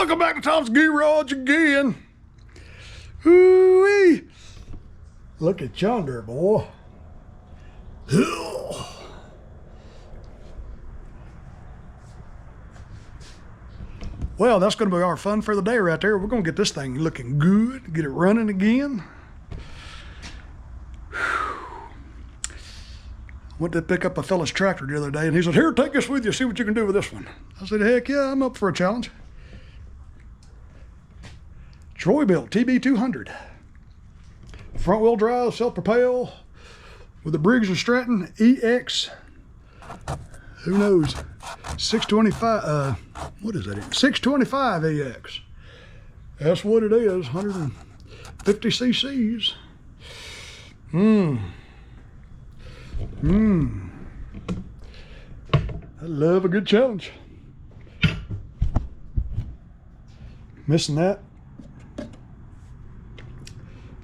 Welcome back to Tom's Garage again. Hoo-wee. Look at yonder, boy. Well, that's going to be our fun for the day right there. We're going to get this thing looking good, get it running again. Went to pick up a fella's tractor the other day, and he said, "Here, take this with you, see what you can do with this one." I said, "Heck yeah, I'm up for a challenge." Troy-Bilt TB200. Front wheel drive, self-propel, with a Briggs and Stratton EX. Who knows? 625, what is that? 625 EX. That's what it is, 150 cc's. I love a good challenge. Missing that.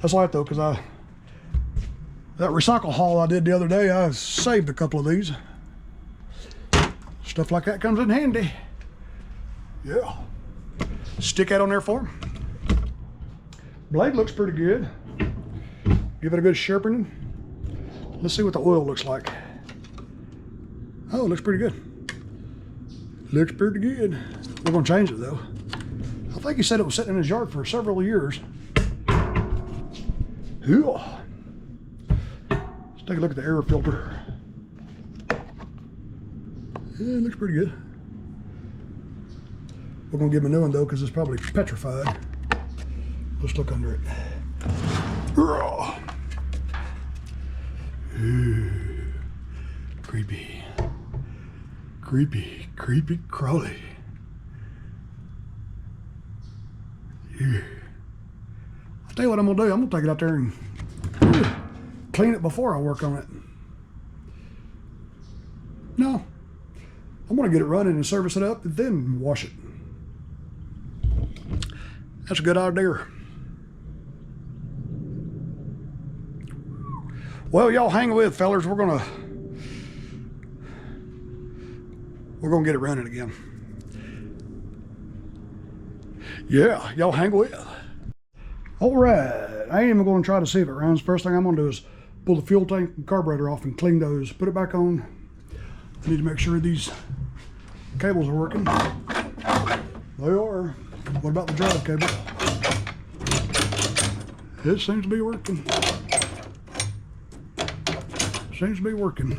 That's all right though, because that recycle haul I did the other day, I saved a couple of these. Stuff like that comes in handy. Yeah. Stick that on there for 'em. Blade looks pretty good. Give it a good sharpening. Let's see what the oil looks like. Oh, it looks pretty good. Looks pretty good. We're gonna change it though. I think he said it was sitting in his yard for several years. Let's take a look at the air filter. Yeah, it looks pretty good. We're gonna give him a new one though, because it's probably petrified. Let's look under it. Ooh, creepy. Creepy, creepy, crawly. Yeah. I'll tell you what I'm gonna do. I'm gonna take it out there and clean it before I work on it. No, I'm gonna get it running and service it up and then wash it. That's a good idea. Well, y'all hang with, fellers. We're gonna get it running again. Yeah, y'all hang with. All right, I ain't even gonna try to see if it runs. First thing I'm gonna do is pull the fuel tank and carburetor off and clean those, put it back on. I need to make sure these cables are working. They are. What about the drive cable? It seems to be working. Seems to be working.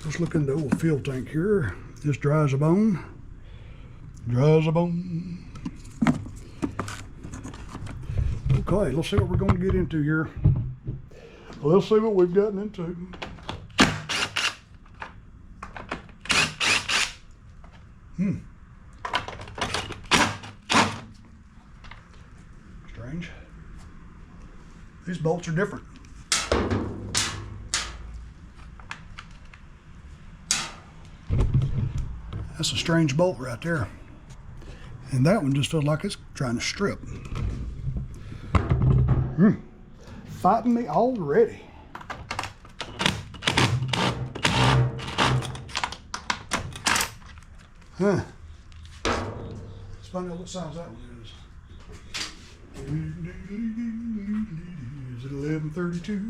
Let's look in the old fuel tank here. This dry as a bone. Dry as a bone. Okay, let's see what we're going to get into here. Let's see what we've gotten into. Strange. These bolts are different. That's a strange bolt right there. And that one just feels like it's trying to strip. Fighting me already. Let's find out what size that one is. Is it 1132?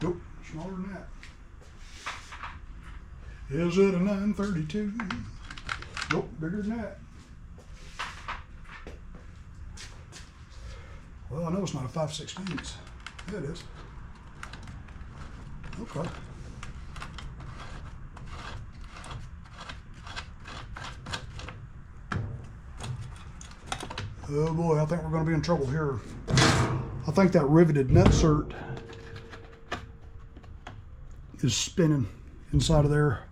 Nope, smaller than that. Is it a 932? Nope, bigger than that. Well, I know it's not a 5/16. Yeah, it is. Okay. Oh boy, I think we're going to be in trouble here. I think that riveted nutsert is spinning inside of there.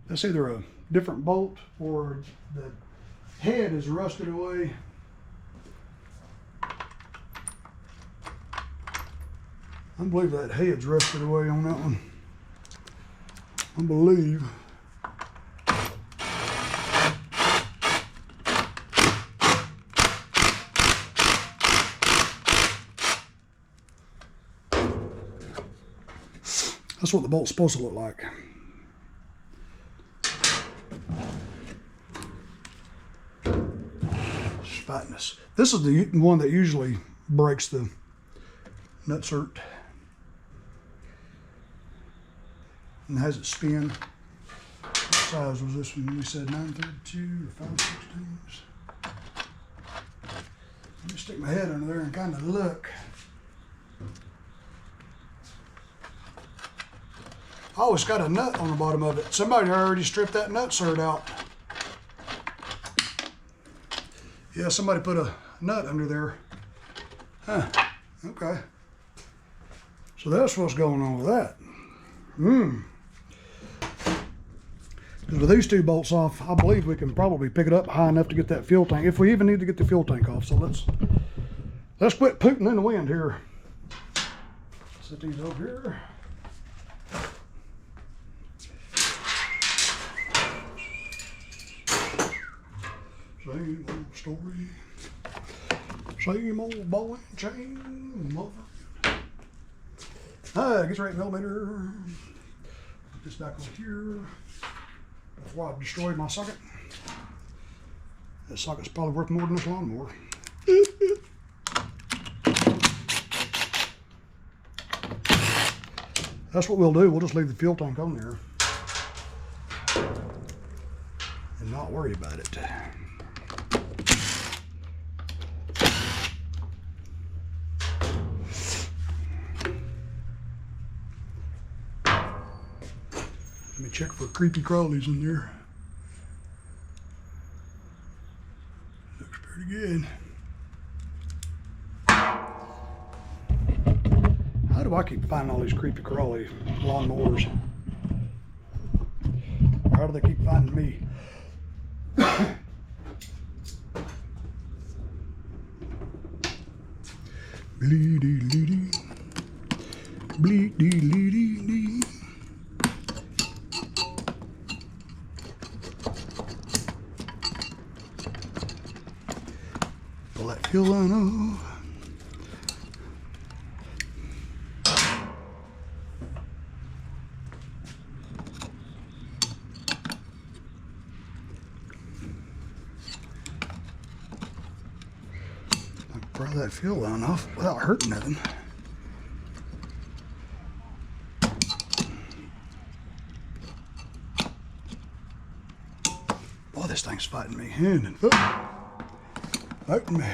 That's either a different bolt or the head is rusted away. I believe that head's rusted away on that one. I believe. That's what the bolt's supposed to look like. Fatness. This is the one that usually breaks the nutsert and has it spin. What size was this one? We said 932 or 5/16. Let me stick my head under there and kind of look. Oh, it's got a nut on the bottom of it. Somebody already stripped that nutsert out. Yeah, somebody put a nut under there. Huh, okay. So that's what's going on with that. Because with these two bolts off, I believe we can probably pick it up high enough to get that fuel tank, if we even need to get the fuel tank off. So let's quit pooting in the wind here. Set these over here. Same old story, same old ball and chain, mother. Gets right millimeter. Put this back over here. Before I destroyed my socket. That socket's probably worth more than this lawnmower. That's what we'll do. We'll just leave the fuel tank on there and not worry about it. Let me check for creepy crawlies in there. Looks pretty good. How do I keep finding all these creepy crawly lawnmowers? Or how do they keep finding me? Bleedy-leedy. Bleedy-leedy-lee. Pull that fuel line off. Pry that fuel line off without hurting nothing. Boy, this thing's fighting me hand and foot. Fighting me.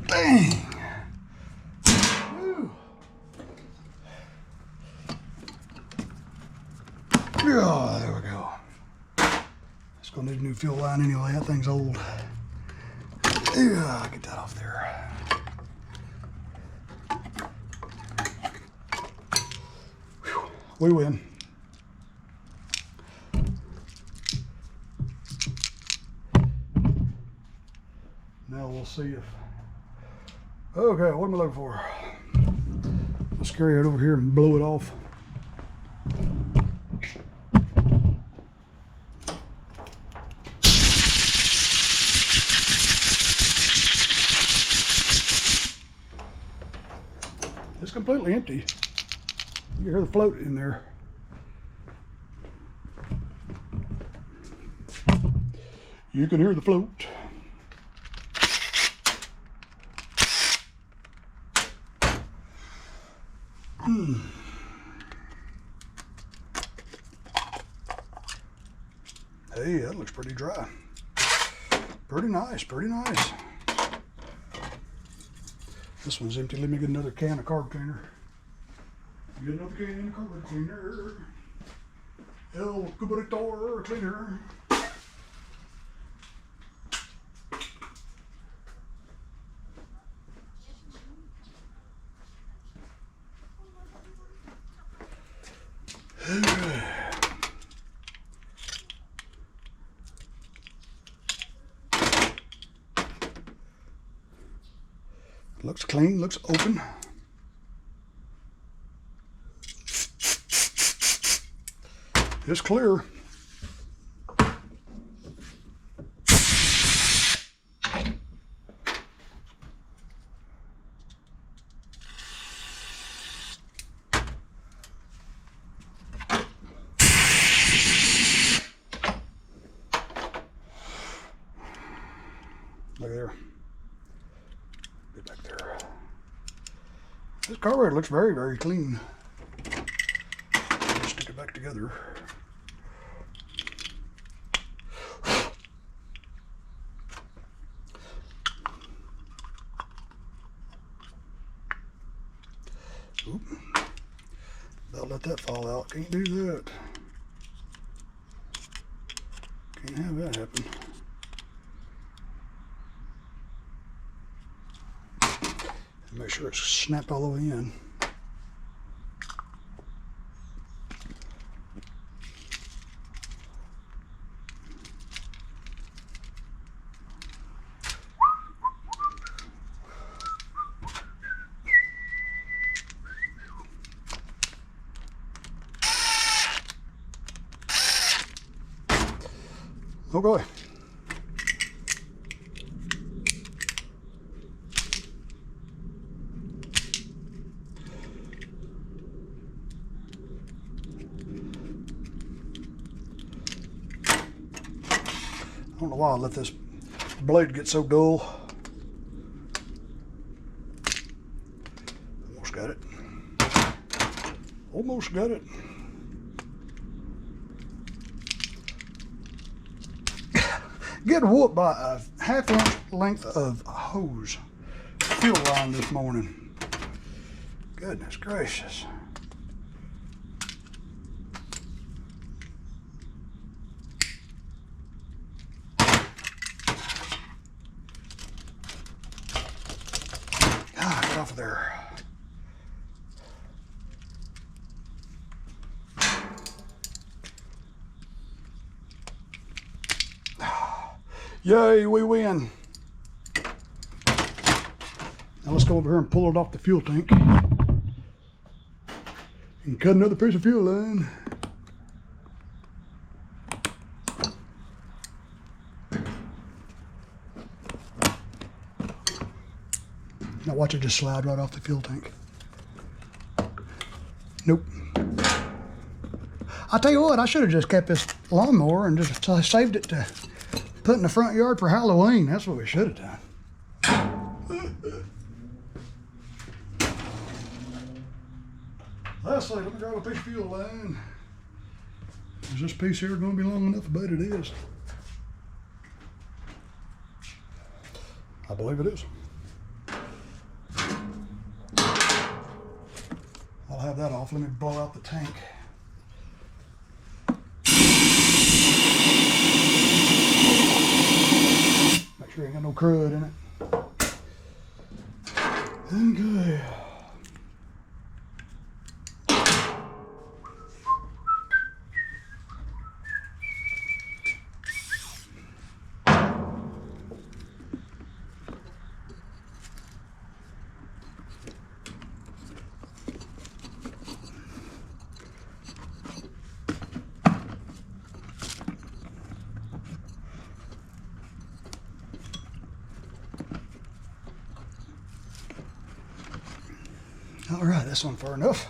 Bang! Woo. Oh, there we go. It's gonna need a new fuel line anyway. That thing's old. Yeah, get that off there. Whew. We win. Now we'll see if. Okay, what am I looking for? Let's carry it over here and blow it off. It's completely empty. You hear the float in there. You can hear the float. Hey, that looks pretty dry. Pretty nice, pretty nice. This one's empty. Let me get another can of carb cleaner. Get another can of carb cleaner. El Cubritor cleaner. Looks clean, looks open. It's clear. Look there. Get back there. This carburetor looks very, very clean. Just stick it back together. Oop. About let that fall out. Can't do that. Can't have that happen. Make sure it's snapped all the way in. Okay. I don't know why I let this blade get so dull. Almost got it. Almost got it. Get whooped by a half-inch length of hose fuel line this morning. Goodness gracious. Get off of there. Yay, we win. Now let's go over here and pull it off the fuel tank and cut another piece of fuel line. Now watch it just slide right off the fuel tank. Nope. I'll tell you what, I should have just kept this lawnmower and just saved it to put in the front yard for Halloween. That's what we should have done. Lastly, let me grab a piece of fuel line. Is this piece here going to be long enough? I bet it is. I believe it is. I'll have that off. Let me blow out the tank. Make sure ain't got no crud in it. Okay. All right, that's on far enough.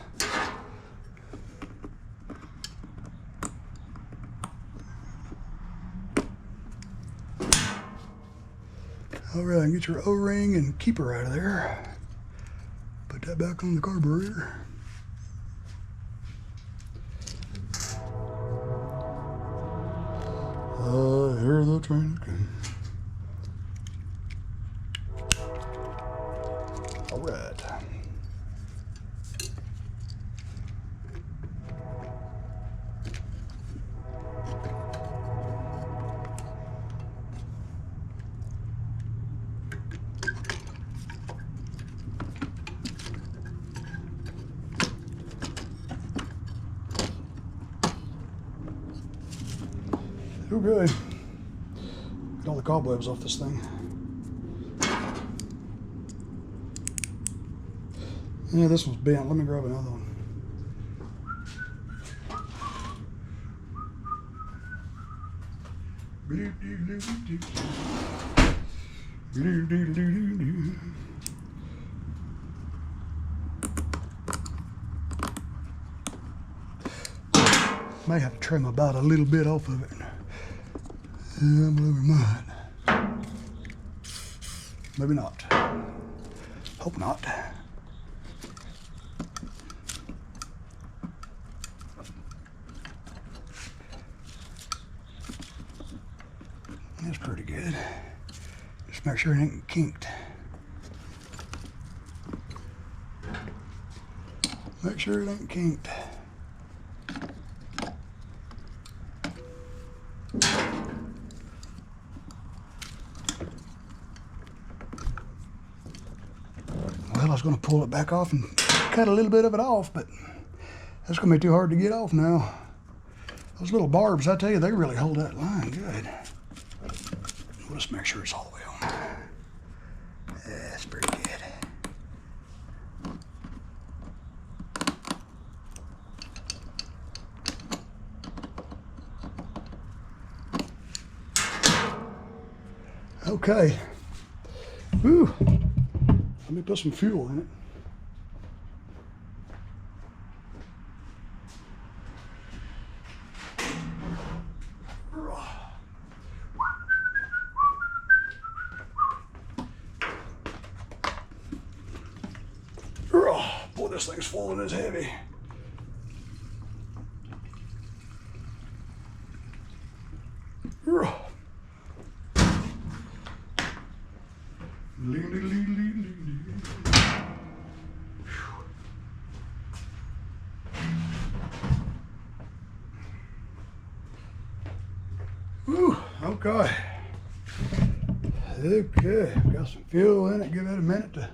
All right, get your O-ring and keeper out of there. Put that back on the carburetor. I hear the train again. All right. Okay. Get all the cobwebs off this thing. Yeah, this one's bent. Let me grab another one. May have to trim about a little bit off of it. I believe we might. Maybe not. Hope not. That's pretty good. Just make sure it ain't kinked. Make sure it ain't kinked. Well, I was going to pull it back off and cut a little bit of it off, but that's going to be too hard to get off now. Those little barbs, I tell you, they really hold that line good. We'll just make sure it's all the way on. That's pretty good. Okay. Whew. Let me put some fuel in it. Boy, this thing's full and it's heavy. Whew, okay. Okay, got some fuel in it. Give it a minute to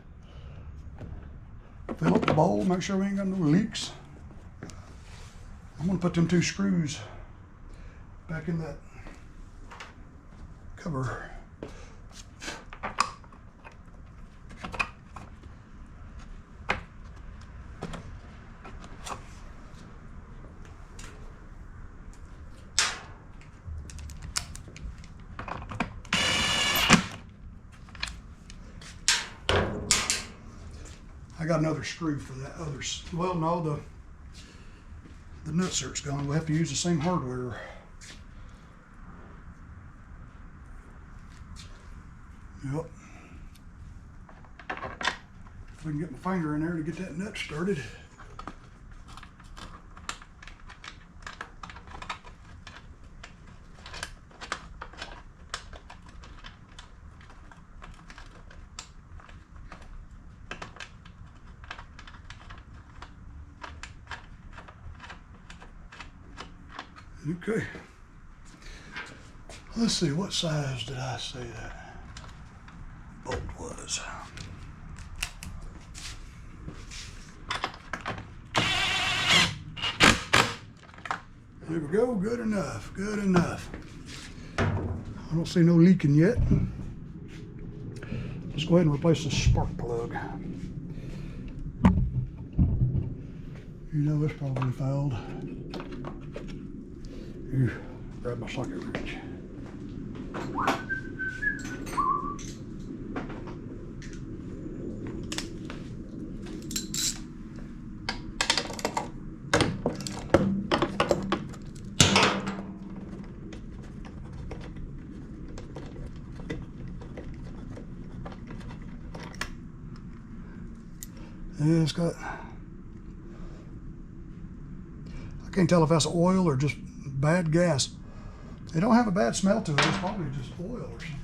fill up the bowl, make sure we ain't got no leaks. I'm gonna put them 2 screws back in that cover. I got another screw for that other. Well, no, the nutsert's gone. We'll have to use the same hardware. Yep. If I can get my finger in there to get that nut started. Okay. Let's see, what size did I say that bolt was? There we go, good enough, good enough. I don't see no leaking yet. Let's go ahead and replace the spark plug. You know it's probably fouled. Here, grab my socket wrench. Yeah, it's got, I can't tell if that's oil or just bad gas. They don't have a bad smell to it. It's probably just oil or something.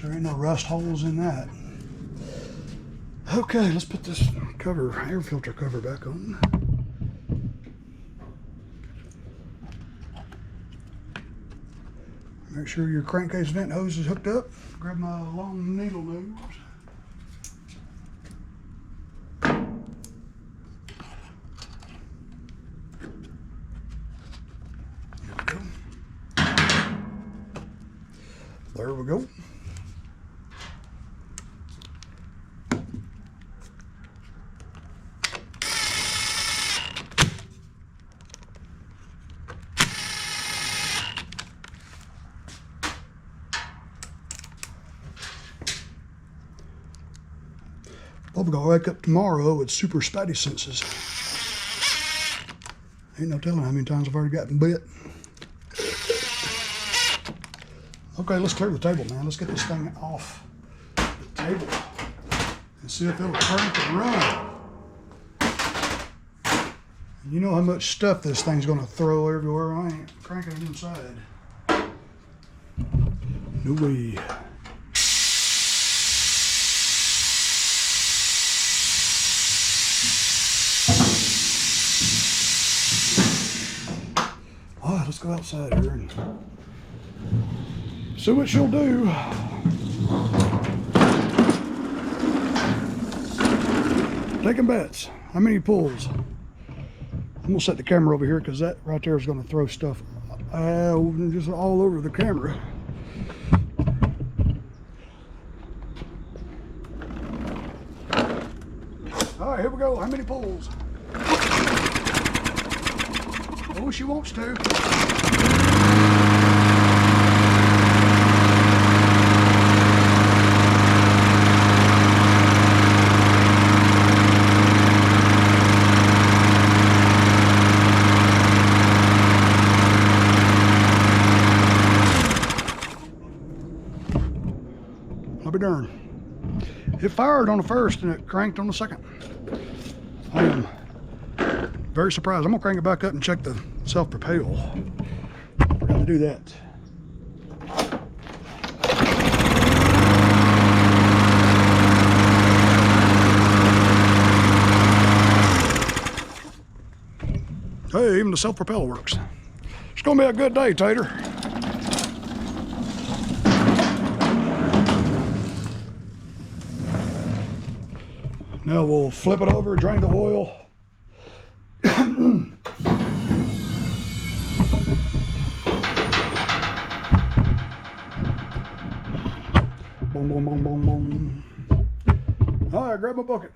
There ain't no rust holes in that. Okay, let's put this cover, air filter cover back on. Make sure your crankcase vent hose is hooked up. Grab my long needle nose. There we go. Probably gonna wake up tomorrow with super spidey senses. Ain't no telling how many times I've already gotten bit. Okay, let's clear the table, man. Let's get this thing off the table and see if it'll crank and run. And you know how much stuff this thing's gonna throw everywhere. I ain't cranking it inside. No way. All right, let's go outside here and see what she'll do. Taking bets. How many pulls? I'm gonna set the camera over here because that right there is gonna throw stuff just all over the camera. All right, here we go. How many pulls? Oh, she wants to. I'll be darned. It fired on the first and it cranked on the second. I am very surprised. I'm gonna crank it back up and check the self-propel. We're gonna do that. Hey, even the self-propel works. It's gonna be a good day, Tater. Now we'll flip it over, drain the oil. Boom, boom, boom, boom, boom. All right, grab my bucket.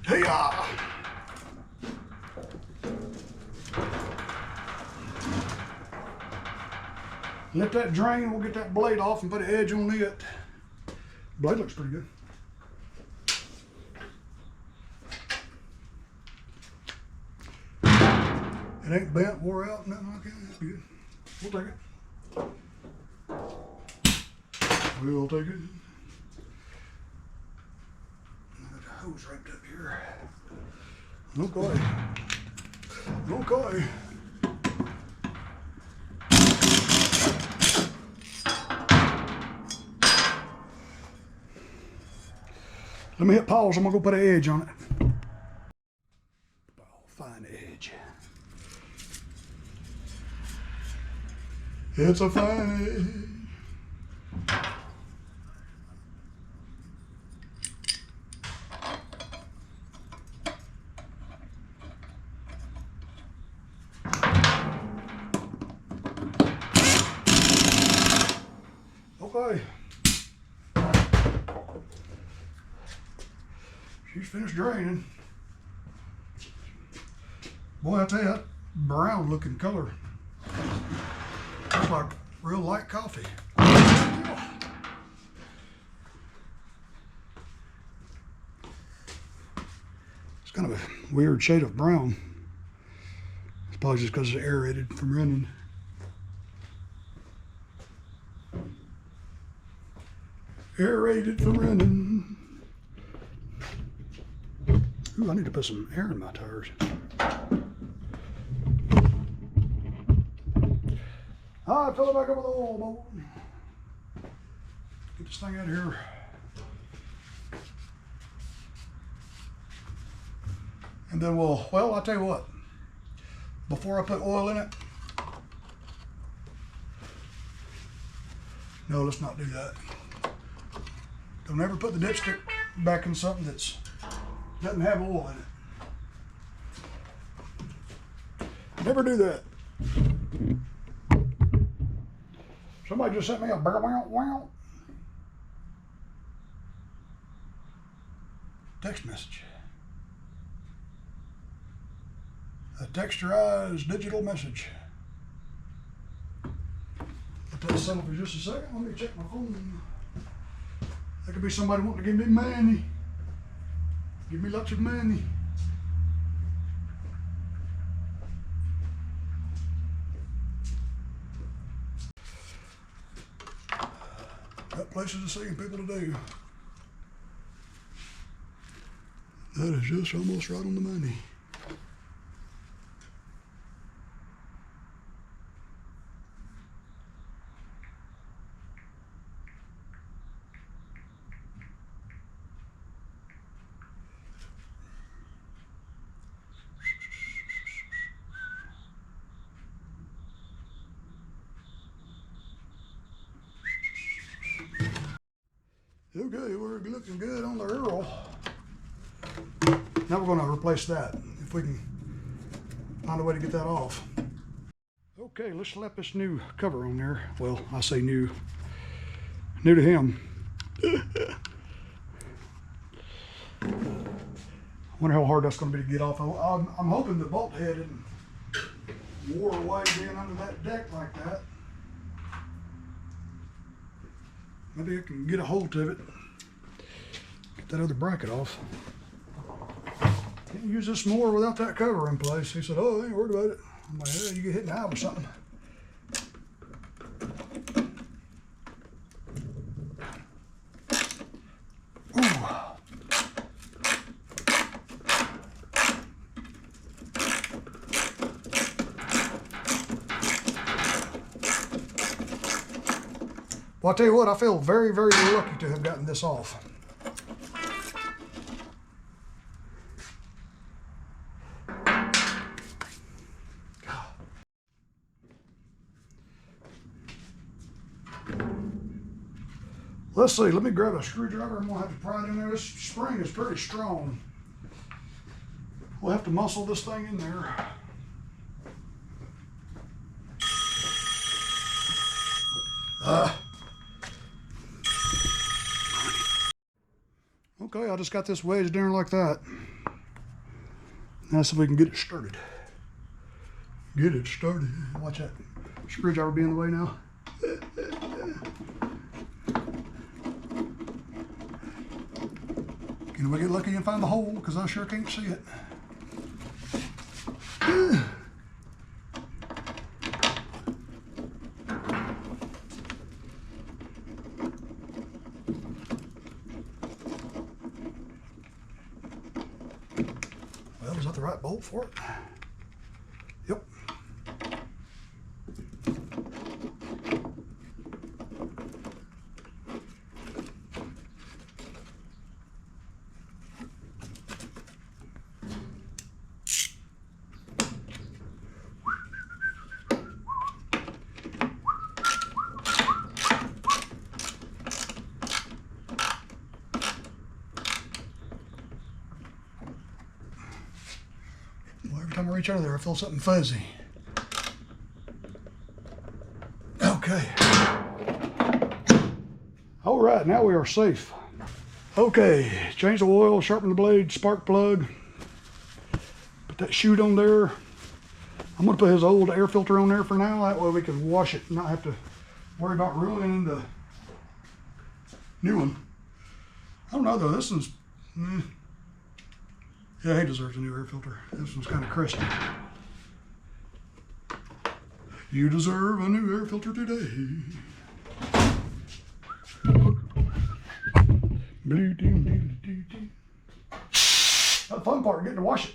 Hey-ya! Let that drain, we'll get that blade off and put an edge on it. Blade looks pretty good. It ain't bent, wore out, nothing like that. That's good. We'll take it. We'll take it. Got the hose wrapped up here. Okay. Okay. Let me hit pause. I'm gonna go put an edge on it. Oh, fine edge. It's a fine edge. Okay. She's finished draining. Boy, I tell you, that brown looking color looks like real light coffee. It's kind of a weird shade of brown. It's probably just because it's aerated from running. Aerated from running. Ooh, I need to put some air in my tires. All right, fill it back up with oil, boy. Get this thing out of here. And then well, I'll tell you what. Before I put oil in it, no, let's not do that. Don't ever put the dipstick back in something that's doesn't have oil in it. Never do that. Somebody just sent me a wow text message. A texturized digital message. Let that settle for just a second. Let me check my phone. That could be somebody wanting to give me money. Give me lots of money. Got places to see and people to do. That is just almost right on the money. Okay, we're looking good on the Earl. Now we're going to replace that, if we can find a way to get that off. Okay, let's slap this new cover on there. Well, I say new to him. I wonder how hard that's going to be to get off. I'm hoping the bolt head isn't wore away being under that deck like that. Maybe I can get a hold of it. Get that other bracket off. Can't use this mower without that cover in place. He said, oh, I ain't worried about it. I'm like, yeah, you get hit in the eye or something. Ooh. Well, I'll tell you what, I feel very, very lucky to have gotten this off. Let's see, let me grab a screwdriver. I'm gonna have to pry it in there. This spring is pretty strong. We'll have to muscle this thing in there. Okay, I just got this wedged in like that. Now see if we can get it started. Get it started. Watch that screwdriver be in the way now. Can we get lucky and find the hole? Because I sure can't see it. Well, is that the right bolt for it? Yep. Every time I reach under there, I feel something fuzzy. Okay. All right, now we are safe. Okay, change the oil, sharpen the blade, spark plug. Put that chute on there. I'm gonna put his old air filter on there for now. That way we can wash it and not have to worry about ruining the new one. I don't know though, this one's, yeah, he deserves a new air filter. This one's kind of crusty. You deserve a new air filter today. That's the fun part, getting to wash it.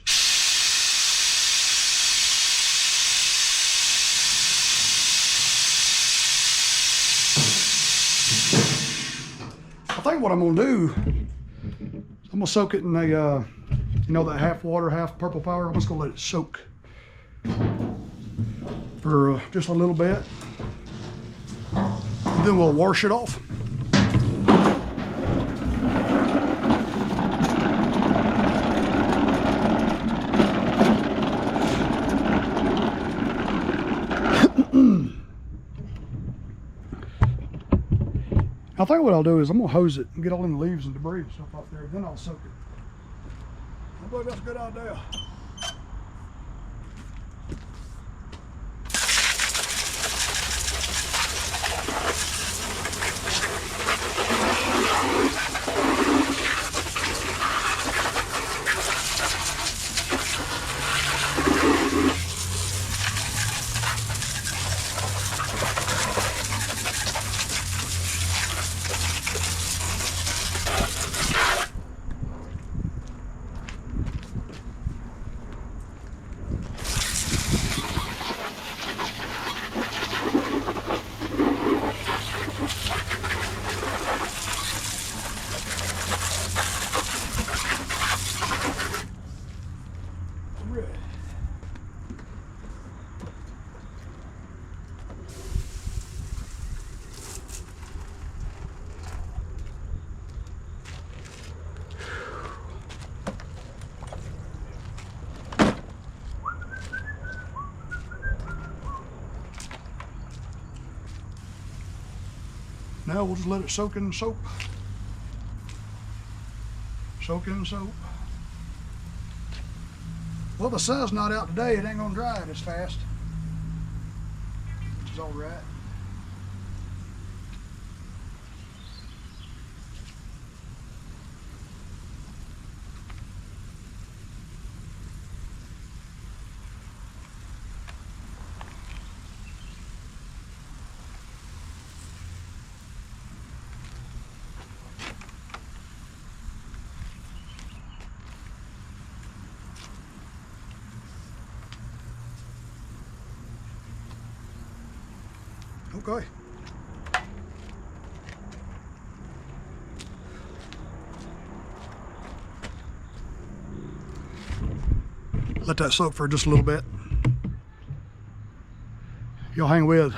I think what I'm gonna do, I'm gonna soak it in a, you know, that half water, half purple power. I'm just gonna let it soak for just a little bit. Then we'll wash it off. I think what I'll do is I'm gonna hose it and get all them leaves and debris and stuff up there, then I'll soak it. I believe that's a good idea. Now we'll just let it soak in the soap. Soak in the soap. Well, the sun's not out today. It ain't gonna dry it as fast, which is all right. Okay. Let that soak for just a little bit. Y'all hang with.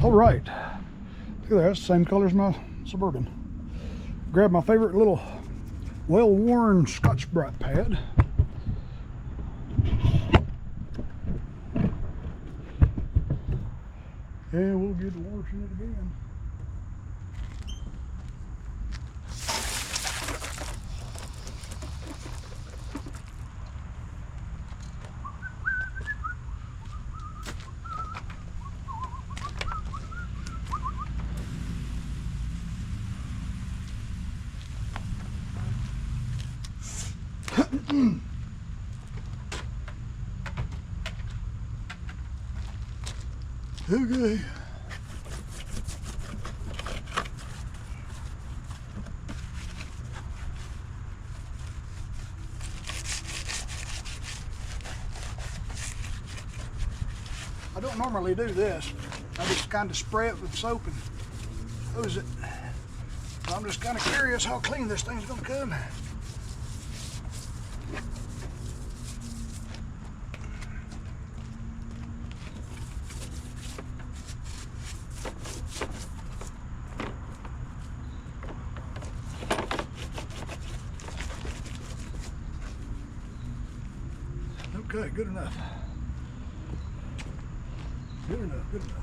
All right. Look at that, that's the same color as my Suburban. Grab my favorite little well-worn Scotch-Brite pad. And we'll get to washing it again. Okay. I don't normally do this. I just kind of spray it with soap and hose it. I'm just kind of curious how clean this thing's gonna come. Okay, good enough. Good enough, good enough.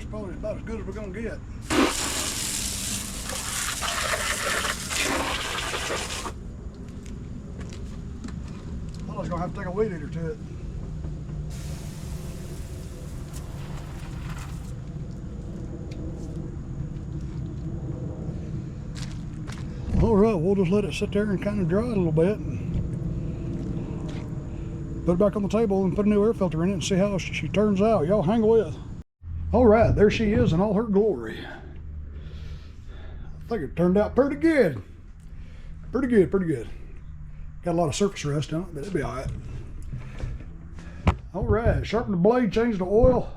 that's probably about as good as we're gonna get. I was gonna have to take a weed eater to it. All right, we'll just let it sit there and kind of dry a little bit and put it back on the table and put a new air filter in it and see how she turns out. Y'all hang with. All right, there she is in all her glory. I think it turned out pretty good. Pretty good, pretty good. Got a lot of surface rust on it, but it'll be all right. All right, sharpen the blade, change the oil,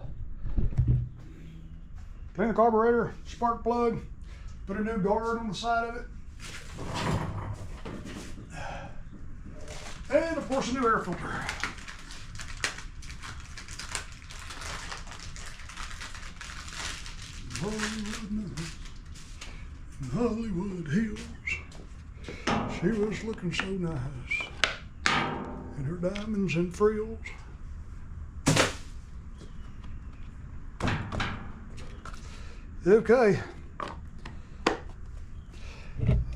clean the carburetor, spark plug, put a new guard on the side of it, and of course a new air filter. Hollywood Hills. She was looking so nice, and her diamonds and frills. Okay,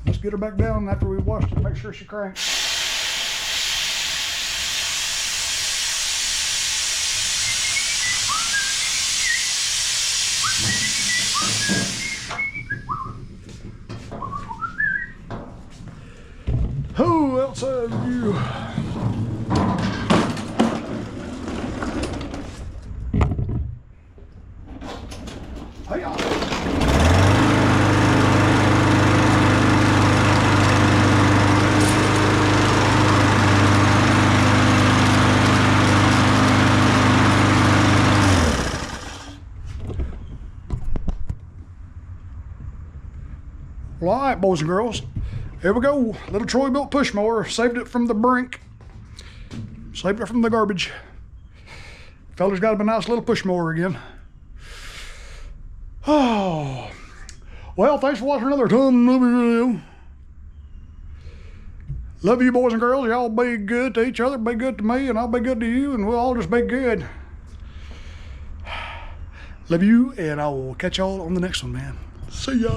let's get her back down after we washed it. Make sure she cranks. Who else have you? Hey, well, all right, boys and girls. Here we go, little Troy-Bilt push mower. Saved it from the brink. Saved it from the garbage. Fella's got a nice little push mower again. Oh, well, thanks for watching another ton video. Love you, boys and girls. Y'all be good to each other, be good to me, and I'll be good to you, and we'll all just be good. Love you, and I will catch y'all on the next one, man. See ya.